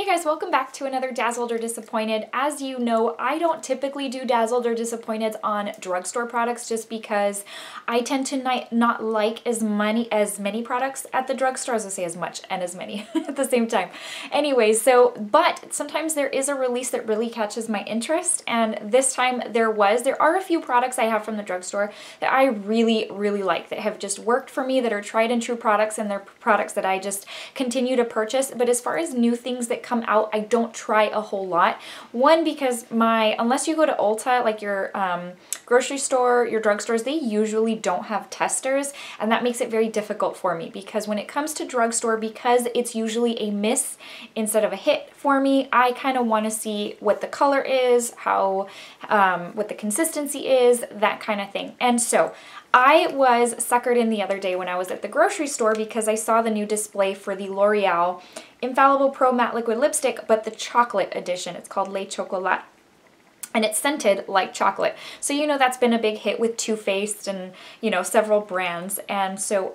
Hey guys, welcome back to another Dazzled or Disappointed. As you know, I don't typically do Dazzled or Disappointed on drugstore products just because I tend to not like as many products at the drugstore, as I say as much and as many at the same time. Anyways, but sometimes there is a release that really catches my interest, and this time there are a few products I have from the drugstore that I really like, that have just worked for me, that are tried and true products, and they're products that I just continue to purchase. But as far as new things that come out, I don't try a whole lot. One, because unless you go to Ulta, like your grocery store, your drugstores, they usually don't have testers, and that makes it very difficult for me, because when it comes to drugstore, because it's usually a miss instead of a hit for me, I kind of want to see what the color is, what the consistency is, that kind of thing. And so I was suckered in the other day when I was at the grocery store because I saw the new display for the L'Oreal Infallible Pro Matte Liquid Lipstick, but the chocolate edition. It's called Le Chocolat, and it's scented like chocolate. So you know that's been a big hit with Too Faced and, you know, several brands. And so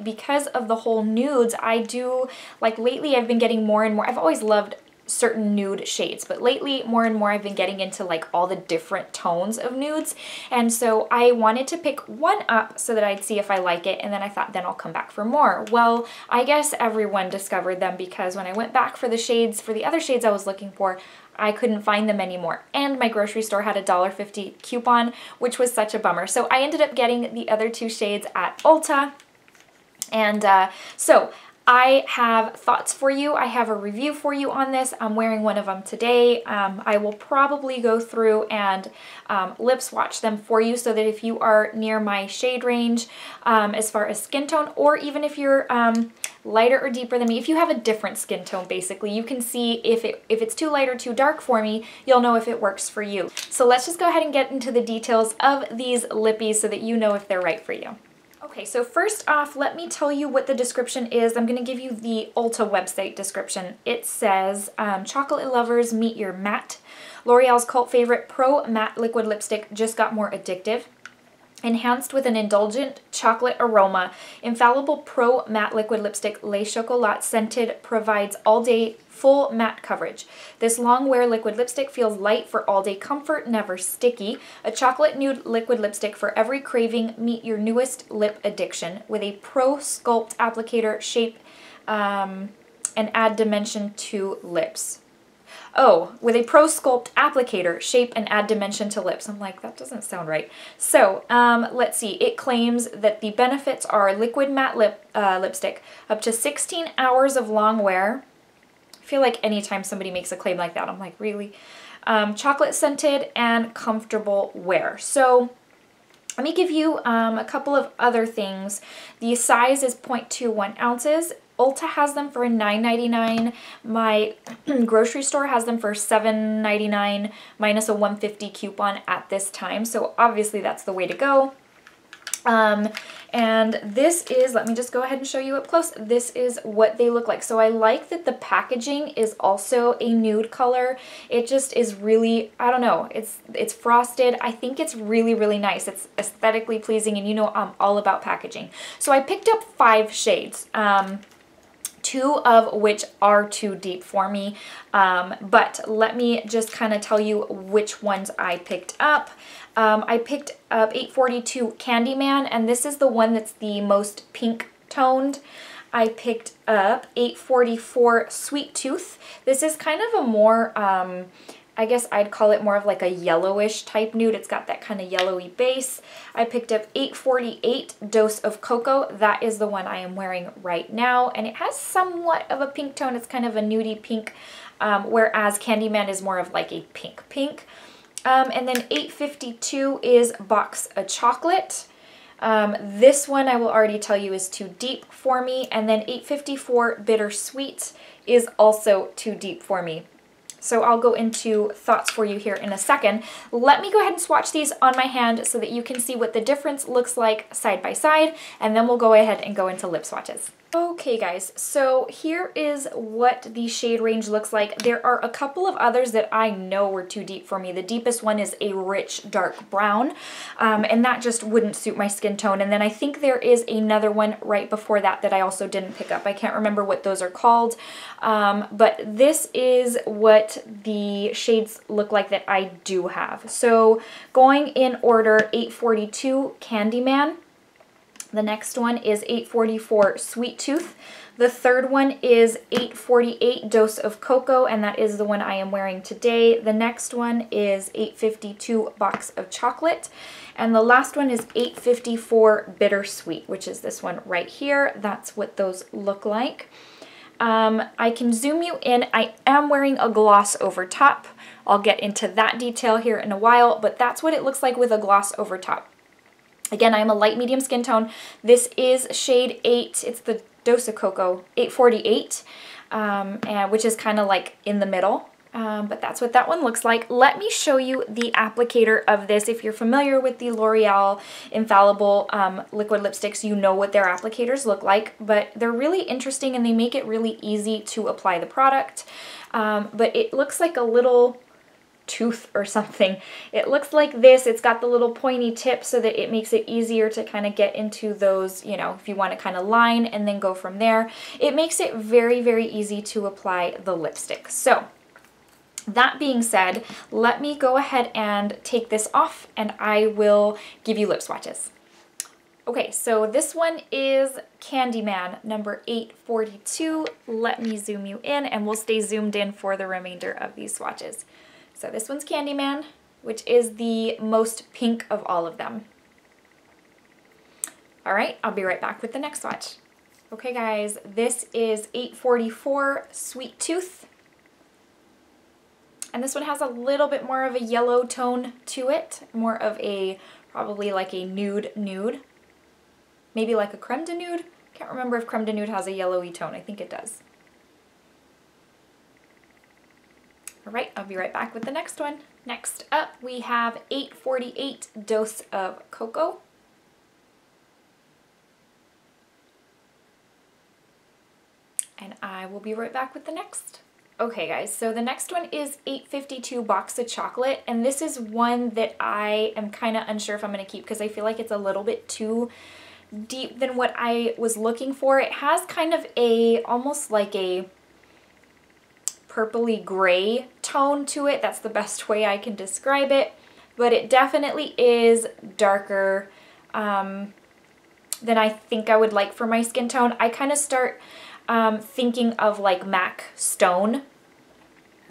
because of the whole nudes, lately I've been getting more and more. I've always loved certain nude shades, but lately more and more I've been getting into like all the different tones of nudes, and so I wanted to pick one up so that I'd see if I like it, and then I thought then I'll come back for more. Well, I guess everyone discovered them, because when I went back for the other shades I was looking for, I couldn't find them anymore, and my grocery store had a $1.50 coupon, which was such a bummer. So I ended up getting the other two shades at Ulta, and so I have thoughts for you. I have a review for you on this. I'm wearing one of them today. I will probably go through and lip swatch them for you, so that if you are near my shade range as far as skin tone, or even if you're lighter or deeper than me, if you have a different skin tone, basically, you can see if it's too light or too dark for me, you'll know if it works for you. So let's just go ahead and get into the details of these lippies so that you know if they're right for you. Okay, so first off, let me tell you what the description is. I'm going to give you the Ulta website description. It says, chocolate lovers, meet your matte. L'Oreal's cult favorite Pro Matte Liquid Lipstick just got more addictive. Enhanced with an indulgent chocolate aroma, Infallible Pro Matte Liquid Lipstick Le Chocolat Scented provides all-day full matte coverage. This long wear liquid lipstick feels light for all-day comfort, never sticky. A chocolate nude liquid lipstick for every craving. Meet your newest lip addiction with a Pro Sculpt applicator, shape and add dimension to lips. Oh, with a Pro Sculpt applicator, shape and add dimension to lips. I'm like, that doesn't sound right. So let's see. It claims that the benefits are liquid matte lipstick, up to 16 hours of long wear. I feel like anytime somebody makes a claim like that, I'm like, really? Chocolate scented and comfortable wear. So let me give you a couple of other things. The size is 0.21 ounces. Ulta has them for $9.99. My grocery store has them for $7.99 minus a $1.50 coupon at this time. So obviously that's the way to go. And this is, let me just go ahead and show you up close. This is what they look like. So I like that the packaging is also a nude color. It just is really, I don't know, it's frosted. I think it's really nice. It's aesthetically pleasing, and you know I'm all about packaging. So I picked up 5 shades. 2 of which are too deep for me, but let me just kind of tell you which ones I picked up. I picked up 842 Candyman, and this is the one that's the most pink toned. I picked up 844 Sweet Tooth. This is kind of a more, I guess I'd call it more of like a yellowish type nude. It's got that kind of yellowy base. I picked up 848 Dose of Cocoa. That is the one I am wearing right now, and it has somewhat of a pink tone. It's kind of a nudie pink, whereas Candyman is more of like a pink. And then 852 is Box of Chocolate. This one I will already tell you is too deep for me, and then 854 Bittersweet is also too deep for me. So I'll go into thoughts for you here in a second. Let me go ahead and swatch these on my hand so that you can see what the difference looks like side by side, and then we'll go ahead and go into lip swatches. Okay guys, so here is what the shade range looks like. There are a couple of others that I know were too deep for me. The deepest one is a rich dark brown, and that just wouldn't suit my skin tone. And then I think there is another one right before that that I also didn't pick up. I can't remember what those are called, but this is what the shades look like that I do have. So going in order, 842 Candyman. The next one is 844 Sweet Tooth. The third one is 848 Dose of Cocoa, and that is the one I am wearing today. The next one is 852 Box of Chocolate. And the last one is 854 Bittersweet, which is this one right here. That's what those look like. I can zoom you in. I am wearing a gloss over top. I'll get into that detail here in a while, but that's what it looks like with a gloss over top. Again, I'm a light medium skin tone. This is shade 8. It's the Dose of Cocoa 848, which is kind of like in the middle. But that's what that one looks like. Let me show you the applicator of this. If you're familiar with the L'Oreal Infallible liquid lipsticks, you know what their applicators look like. But they're really interesting and they make it really easy to apply the product. But it looks like a little tooth or something. It looks like this. It's got the little pointy tip so that it makes it easier to kind of get into those, you know, if you want to kind of line and then go from there. It makes it very, very easy to apply the lipstick. So that being said, let me go ahead and take this off and I will give you lip swatches. Okay, so this one is Candyman number 842. Let me zoom you in and we'll stay zoomed in for the remainder of these swatches. So this one's Candyman, which is the most pink of all of them. All right, I'll be right back with the next swatch. Okay guys, this is 844 Sweet Tooth. And this one has a little bit more of a yellow tone to it, more of a, probably like a nude. Maybe like a creme de nude. Can't remember if creme de nude has a yellowy tone. I think it does. All right, I'll be right back with the next one. Next up, we have 848 Dose of Cocoa. And I will be right back with the next. Okay guys, so the next one is 852 Box of Chocolate, and this is one that I am kind of unsure if I'm going to keep because I feel like it's a little bit too deep than what I was looking for. It has kind of a, almost like a purpley gray tone to it. That's the best way I can describe it, but it definitely is darker than I think I would like for my skin tone. I kind of start thinking of like MAC Stone,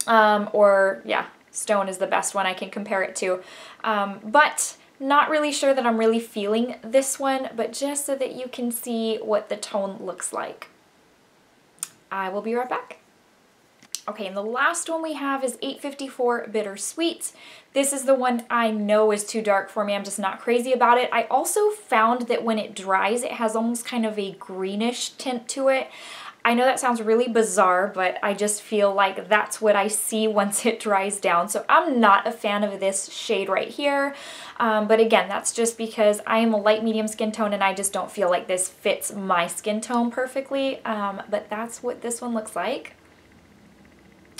or yeah, Stone is the best one I can compare it to, but not really sure that I'm really feeling this one, but just so that you can see what the tone looks like. I will be right back. Okay, and the last one we have is 854 Bittersweet. This is the one I know is too dark for me. I'm just not crazy about it. I also found that when it dries, it has almost kind of a greenish tint to it. I know that sounds really bizarre, but I just feel like that's what I see once it dries down. So I'm not a fan of this shade right here. But again, that's just because I am a light medium skin tone and I just don't feel like this fits my skin tone perfectly. But that's what this one looks like.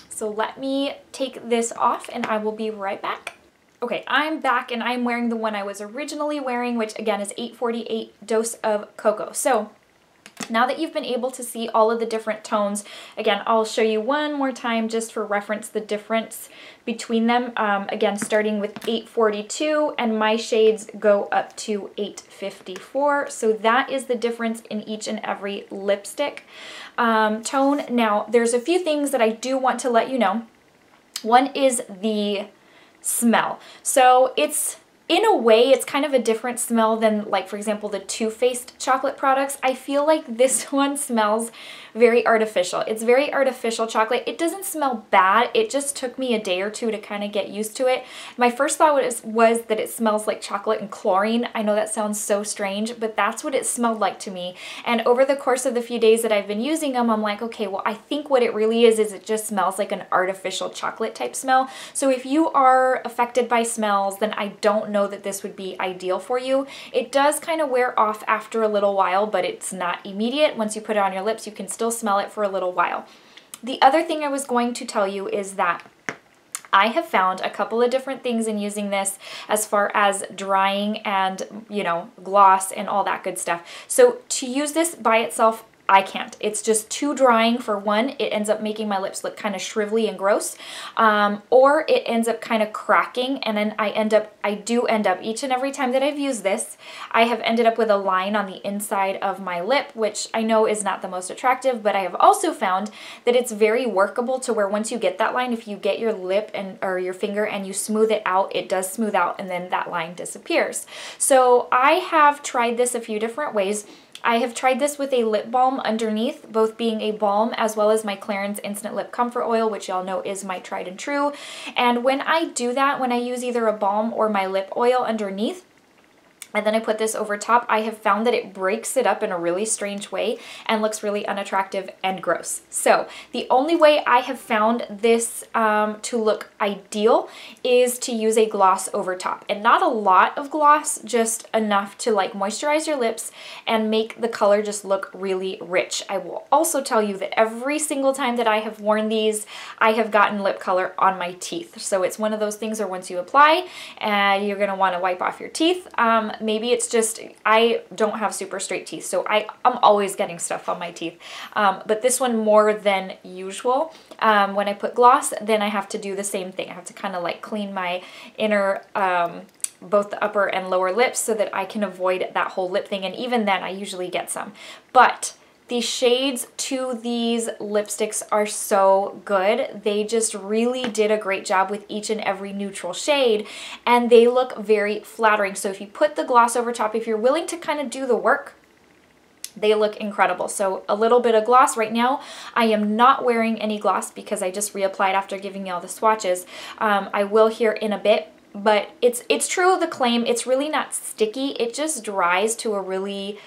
So let me take this off and I will be right back. Okay, I'm back and I'm wearing the one I was originally wearing, which again is 848 Dose of Cocoa. So now that you've been able to see all of the different tones, again, I'll show you one more time just for reference the difference between them. Again, starting with 842, and my shades go up to 854. So that is the difference in each and every lipstick tone. Now, there's a few things that I do want to let you know. One is the smell. So it's, in a way, it's kind of a different smell than, like, for example, the Too Faced chocolate products. I feel like this one smells very artificial. It's very artificial chocolate. It doesn't smell bad. It just took me a day or two to kind of get used to it. My first thought was that it smells like chocolate and chlorine. I know that sounds so strange, but that's what it smelled like to me. And over the course of the few days that I've been using them, I'm like, okay, well, I think what it really is it just smells like an artificial chocolate type smell. So if you are affected by smells, then I don't know know that this would be ideal for you. It does kind of wear off after a little while, but it's not immediate. Once you put it on your lips, you can still smell it for a little while. The other thing I was going to tell you is that I have found a couple of different things in using this as far as drying and, you know, gloss and all that good stuff. So to use this by itself, I can't. It's just too drying for one. It ends up making my lips look kind of shrivelly and gross, or it ends up kind of cracking, and then I do end up, each and every time that I've used this, I have ended up with a line on the inside of my lip, which I know is not the most attractive, but I have also found that it's very workable to where once you get that line, if you get your lip or your finger and you smooth it out, it does smooth out and then that line disappears. So I have tried this a few different ways. I have tried this with a lip balm underneath, both being a balm as well as my Clarins Instant Lip Comfort Oil, which y'all know is my tried and true. And when I do that, when I use either a balm or my lip oil underneath, and then I put this over top, I have found that it breaks it up in a really strange way and looks really unattractive and gross. So the only way I have found this to look ideal is to use a gloss over top. And not a lot of gloss, just enough to like moisturize your lips and make the color just look really rich. I will also tell you that every single time that I have worn these, I have gotten lip color on my teeth. So it's one of those things where once you apply, you're going to want to wipe off your teeth. Maybe it's just, I don't have super straight teeth, so I'm always getting stuff on my teeth. But this one more than usual. When I put gloss, then I have to do the same thing. I have to kind of like clean my inner, both the upper and lower lips so that I can avoid that whole lip thing. And even then, I usually get some. But the shades to these lipsticks are so good. They just really did a great job with each and every neutral shade, and they look very flattering. So if you put the gloss over top, if you're willing to kind of do the work, they look incredible. So a little bit of gloss right now. I am not wearing any gloss because I just reapplied after giving you all the swatches. I will here in a bit, but it's true of the claim. It's really not sticky. It just dries to a really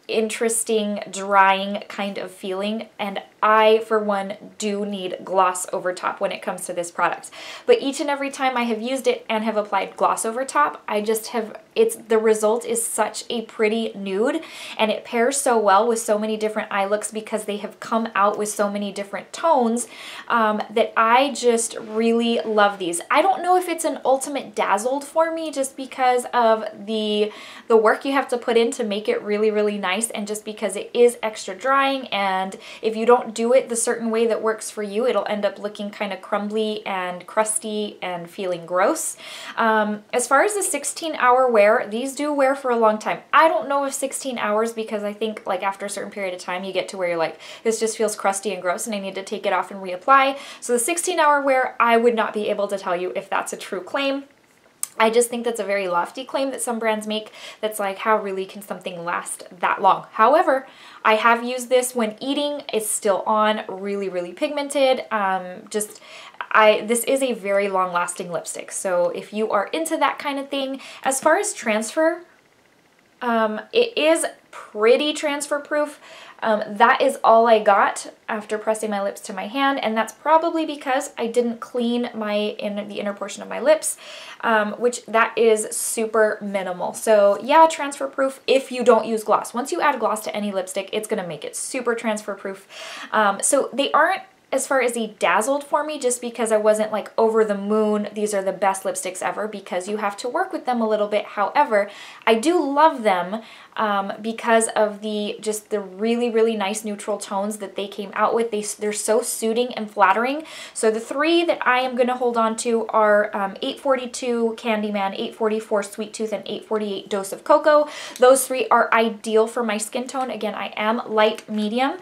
interesting drying kind of feeling, and I for one do need gloss over top when it comes to this product. But each and every time I have used it and have applied gloss over top, I just have, the result is such a pretty nude, and it pairs so well with so many different eye looks because they have come out with so many different tones, that I just really love these. I don't know if it's an ultimate dazzled for me just because of the work you have to put in to make it really, really nice, and just because it is extra drying, and if you don't do it the certain way that works for you, it'll end up looking kind of crumbly and crusty and feeling gross. As far as the 16-hour wear, these do wear for a long time. I don't know if 16 hours, because I think like after a certain period of time you get to where you're like, this just feels crusty and gross and I need to take it off and reapply. So the 16-hour wear, I would not be able to tell you if that's a true claim. I just think that's a very lofty claim that some brands make, that's like, how really can something last that long? However, I have used this when eating. It's still on, really, really pigmented. This is a very long-lasting lipstick. So if you are into that kind of thing, as far as transfer, it is pretty transfer proof. That is all I got after pressing my lips to my hand, and that's probably because I didn't clean the inner portion of my lips, which that is super minimal. So yeah, transfer proof if you don't use gloss. Once you add gloss to any lipstick, it's gonna make it super transfer proof. So they aren't, as far as the dazzled for me, just because I wasn't like over the moon, these are the best lipsticks ever, because you have to work with them a little bit. However, I do love them because of the really, really nice neutral tones that they came out with. They're so soothing and flattering. So the three that I am going to hold on to are 842 Candyman, 844 Sweet Tooth, and 848 Dose of Cocoa. Those three are ideal for my skin tone. Again, I am light medium.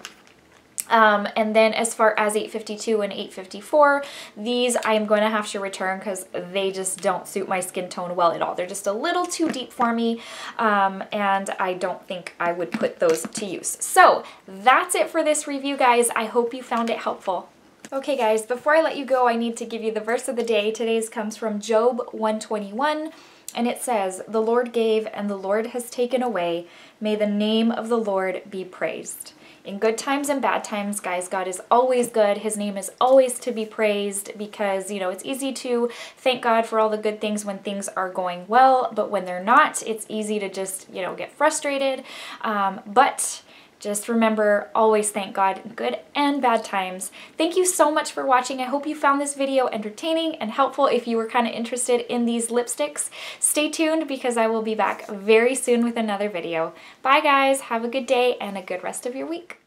And then as far as 852 and 854, these I am going to have to return because they just don't suit my skin tone well at all. They're just a little too deep for me, and I don't think I would put those to use. So that's it for this review, guys. I hope you found it helpful. Okay guys, before I let you go, I need to give you the verse of the day. Today's comes from Job 121. And it says, "The Lord gave and the Lord has taken away. May the name of the Lord be praised." in good times and bad times, guys, God is always good. His name is always to be praised because, you know, it's easy to thank God for all the good things when things are going well, but when they're not, it's easy to just, you know, get frustrated. But just remember, always thank God in good and bad times. Thank you so much for watching. I hope you found this video entertaining and helpful if you were kind of interested in these lipsticks. Stay tuned because I will be back very soon with another video. Bye guys, have a good day and a good rest of your week.